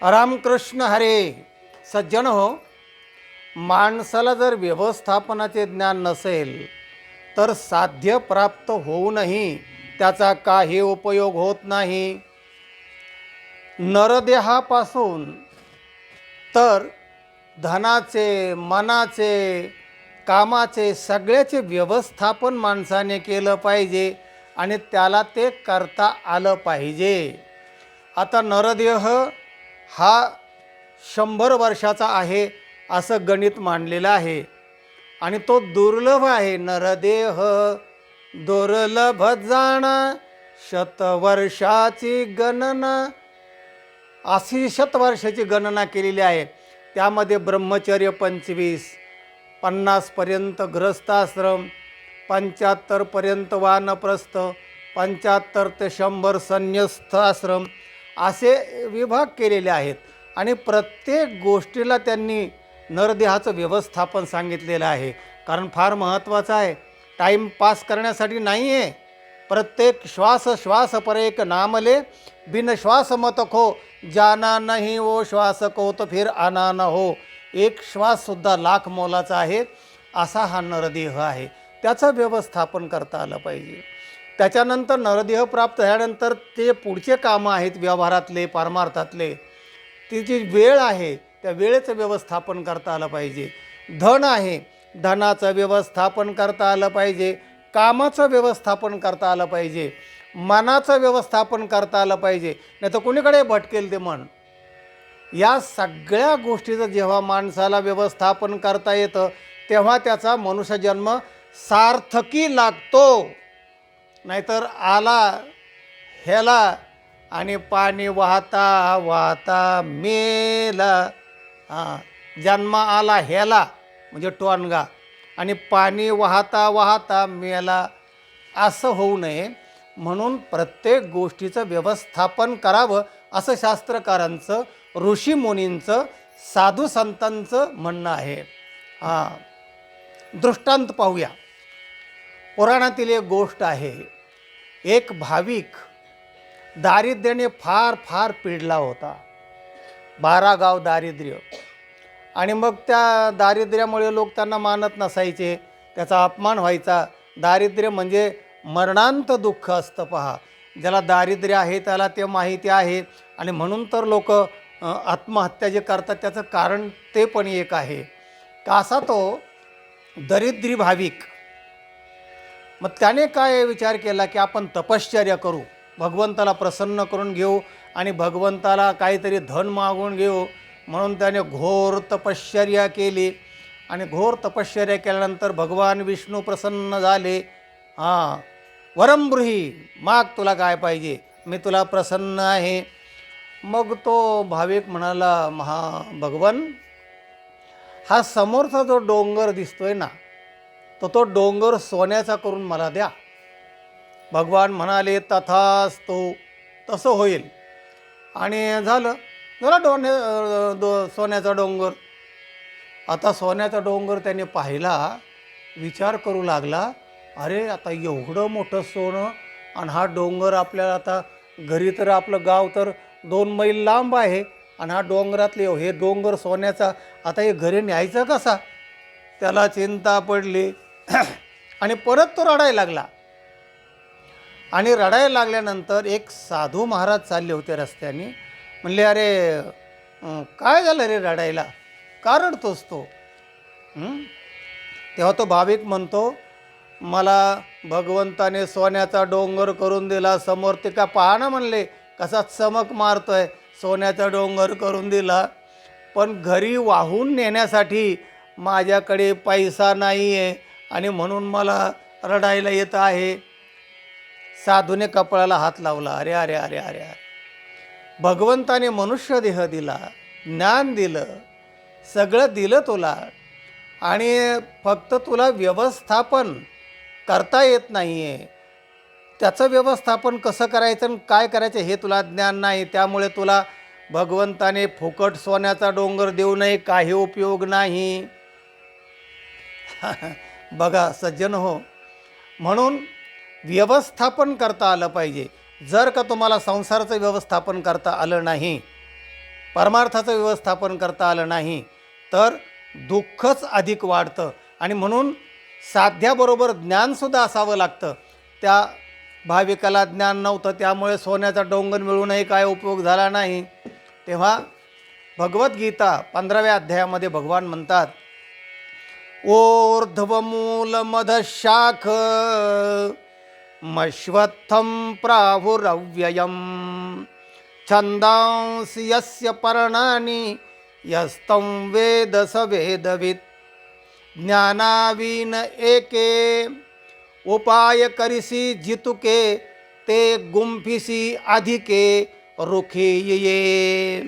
रामकृष्ण हरे. सज्जन हो, माणसाला जर व्यवस्थापनाचे ज्ञान नसेल तर साध्य प्राप्त होऊनही त्याचा काही उपयोग होत नाही. नरदेहापासून तर धनाचे, मनाचे, कामाचे सगळ्याचे व्यवस्थापन माणसाने केलं पाहिजे आणि त्याला ते करता आलं पाहिजे. आता नरदेह हा 100 वर्षाचा आहे असं गणित मांडलेलं आहे आणि तो दुर्लभ आहे. नरदेह दुर्लभ जाणा, शतवर्षाची गणना, अशी शतवर्षाची गणना केलेली आहे. त्यामध्ये ब्रह्मचर्य 25, 50पर्यंत गृहस्थाश्रम, 75पर्यंत वानप्रस्थ, 75 ते 100 संन्यस्त आश्रम असे विभाग केलेले आहेत. आणि प्रत्येक गोष्टीला त्यांनी नरदेहाचं व्यवस्थापन सांगितलेलं आहे. कारण फार महत्त्वाचं आहे, टाईम पास करण्यासाठी नाही आहे. प्रत्येक श्वास श्वास पर एक नाम ले, बिन श्वास मत खो, जाना नहीं वो श्वास को तो फिर आना न हो. एक श्वाससुद्धा लाख मोलाचा आहे. असा हा नरदेह आहे. त्याचं व्यवस्थापन करता आलं पाहिजे. त्याच्यानंतर नरदेह प्राप्त झाल्यानंतर ते पुढचे कामं आहेत व्यवहारातले, पारमार्थातले, तिची वेळ आहे, त्या वेळेचं व्यवस्थापन करता आलं पाहिजे. धन आहे, धनाचं व्यवस्थापन करता आलं पाहिजे. कामाचं व्यवस्थापन करता आलं पाहिजे. मनाचं व्यवस्थापन करता आलं पाहिजे. नाही तर कुणीकडे भटकेल ते मन. या सगळ्या गोष्टीचं जेव्हा माणसाला व्यवस्थापन करता येतं तेव्हा त्याचा मनुष्यजन्म सार्थकी लागतो. नाहीतर आला ह्याला आणि पाणी वाहता वाहता मेला. जन्म आला ह्याला म्हणजे टोनगा आणि पाणी वाहता वाहता मेला, असं होऊ नये म्हणून प्रत्येक गोष्टीचं व्यवस्थापन करावं असं शास्त्रकारांचं, ऋषीमुनींचं, साधू संतांचं म्हणणं आहे. दृष्टांत पाहूया. पुराणातील एक गोष्ट आहे. एक भाविक दारिद्र्याने फार फार पिडला होता. 12 गाव दारिद्र्य. आणि मग त्या दारिद्र्यामुळे लोक त्यांना मानत नसायचे, त्याचा अपमान व्हायचा. दारिद्र्य म्हणजे मरणांत दुःख असतं पहा. ज्याला दारिद्र्य आहे त्याला ते माहिती आहे आणि म्हणून तर लोक आत्महत्या जे करतात त्याचं कारण ते पण एक आहे. का असा तो दरिद्री भाविक. मग त्याने काय विचार केला की आपण तपश्चर्या करू, भगवंताला प्रसन्न करून घेऊ आणि भगवंताला काहीतरी धन मागून घेऊ. म्हणून त्याने घोर तपश्चर्या केली आणि घोर तपश्चर्या केल्यानंतर भगवान विष्णू प्रसन्न झाले. वरम ब्रूहि, माग तुला काय पाहिजे, मी तुला प्रसन्न आहे. मग तो भाविक म्हणाला, भगवान, हा समोरचा जो डोंगर दिसतोय ना, तो डोंगर सोन्याचा करून मला द्या. भगवान म्हणाले, तथास्तु, तसं होईल. आणि झालं सोन्याचा डोंगर. आता सोन्याचा डोंगर त्याने पाहिला, विचार करू लागला, अरे आता एवढं मोठं सोनं आणि हा डोंगर आपल्याला, आता घरी तर आपलं गाव तर 2 मैल लांब आहे आणि हा डोंगरातले हे डोंगर सोन्याचा, आता हे घरी न्यायचं कसा. त्याला चिंता पडली आणि परत तो रडायला लागला. आणि रडायला लागल्यानंतर एक साधू महाराज चालले होते रस्त्याने. म्हणले, अरे काय झालं रे रडायला, का रडतोस तो? तेव्हा तो भाविक म्हणतो, मला भगवंताने सोन्याचा डोंगर करून दिला. समोर ते का पहा ना म्हणले कसा चमक मारतोय, सोन्याचा डोंगर करून दिला, पण घरी वाहून नेण्यासाठी माझ्याकडे पैसा नाही आहे आणि म्हणून मला रडायला येत आहे. साधूने कपाळाला हात लावला. अरे अरे अरे अरे अरे, भगवंताने मनुष्य देह दिला, ज्ञान दिलं, सगळं दिलं तुला आणि फक्त तुला व्यवस्थापन करता येत नाही आहे. त्याचं व्यवस्थापन कसं करायचं आणि काय करायचं हे तुला ज्ञान नाही. त्यामुळे तुला भगवंताने फुकट सोन्याचा डोंगर देऊ नये, काही उपयोग नाही. बघा सज्जन हो, म्हणून व्यवस्थापन करता आलं पाहिजे. जर का तुम्हाला संसाराचं व्यवस्थापन करता आलं नाही परमार्थाचं व्यवस्थापन करता आलं नाही तर दुःखच अधिक वाढतं. आणि म्हणून साध्याबरोबर ज्ञानसुद्धा असावं लागतं. त्या भाविकाला ज्ञान नव्हतं, त्यामुळे सोन्याचा डोंगर मिळूनही काय उपयोग झाला नाही. तेव्हा भगवद्गीता 15व्या अध्यायामध्ये भगवान म्हणतात, ऊर्ध्वमूलमधशाख मश्वत्थं प्राहुरव्ययम् छन्दांसि यस्य पर्णानि यस्तं वेद स वेदवित् ज्ञानाविन एके उपाय करिसी जितुके ते गुंफिसी अधिके रुखे ये.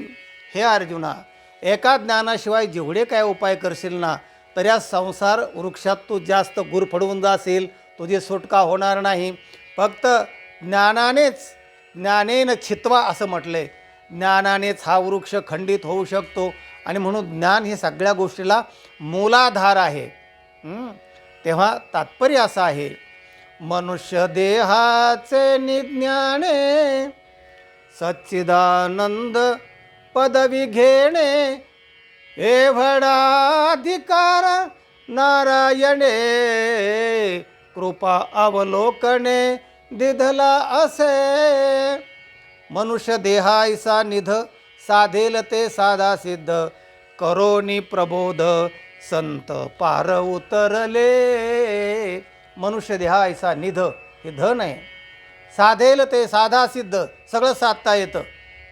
हे अर्जुना, एका ज्ञानाशिवाय जेवढे काय उपाय करशील ना, तर या संसार वृक्षात तू जास्त गुरफडवून जाशील, तुझी सुटका होणार नाही. फक्त ज्ञानेन छित्वा असं म्हटलंय. ज्ञानानेच हा वृक्ष खंडित होऊ शकतो. आणि म्हणून ज्ञान हे सगळ्या गोष्टीला मूलाधार आहे. तेव्हा तात्पर्य असं आहे, मनुष्य देहाचे निज्ञाने सच्चिदानंद पदवी घेणे एवढाधिकार नारायणे कृपा अवलोकने दिधला असे. मनुष्य देहायसा निध साधेल ते साधा सिद्ध करोनी प्रबोध संत पार उतरले. मनुष्य देहायसा निध हे धन आहे. साधेल ते साधा सिद्ध सगळं साधता येतं.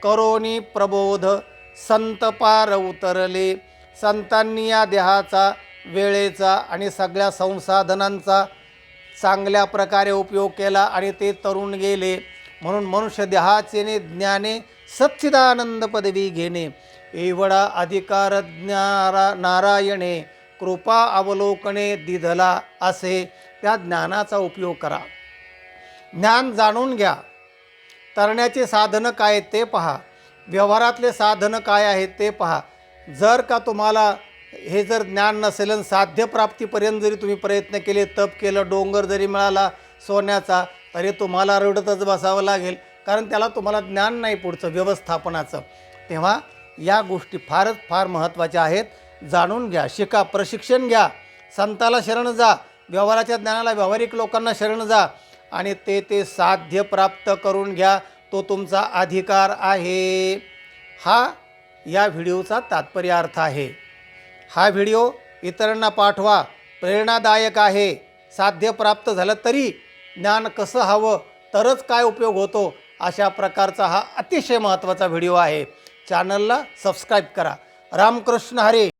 करोनी प्रबोध संत पार उतरले. संतांनी या देहाचा, वेळेचा आणि सगळ्या संसाधनांचा चांगल्या प्रकारे उपयोग केला आणि ते तरुण गेले. म्हणून मनुष्य देहाचे ज्ञाने सच्चिदानंद पदवी घेणे एवढा अधिकार नारायणे कृपा अवलोकने दिधला असे. त्या ज्ञानाचा उपयोग करा. ज्ञान जाणून घ्या. तरण्याचे साधनं काय आहेत ते पहा. व्यवहारातले साधनं काय आहेत ते पहा. जर का तुम्हाला हे जर ज्ञान नसेल आणि साध्यप्राप्तीपर्यंत जरी तुम्ही प्रयत्न केले, तप केलं, डोंगर जरी मिळाला सोन्याचा, तरी तुम्हाला रडतच बसावं लागेल. कारण त्याला तुम्हाला ज्ञान नाही पुढचं व्यवस्थापनाचं. तेव्हा या गोष्टी फार महत्त्वाच्या आहेत. जाणून घ्या, शिका, प्रशिक्षण घ्या. संताला शरण जा. व्यवहाराच्या ज्ञानाला व्यावहारिक लोकांना शरण जा आणि ते साध्य प्राप्त करून घ्या. तो तुमचा अधिकार आहे. हा या व्हिडिओचा तात्पर्यार्थ आहे. हा व्हिडिओ इतरांना पाठवा. प्रेरणादायक आहे. साध्य प्राप्त झालं तरी ज्ञान कसं हवं, तरच काय उपयोग होतो, अशा प्रकारचा हा अतिशय महत्त्वाचा व्हिडिओ आहे. चॅनलला सबस्क्राईब करा. रामकृष्ण हरी.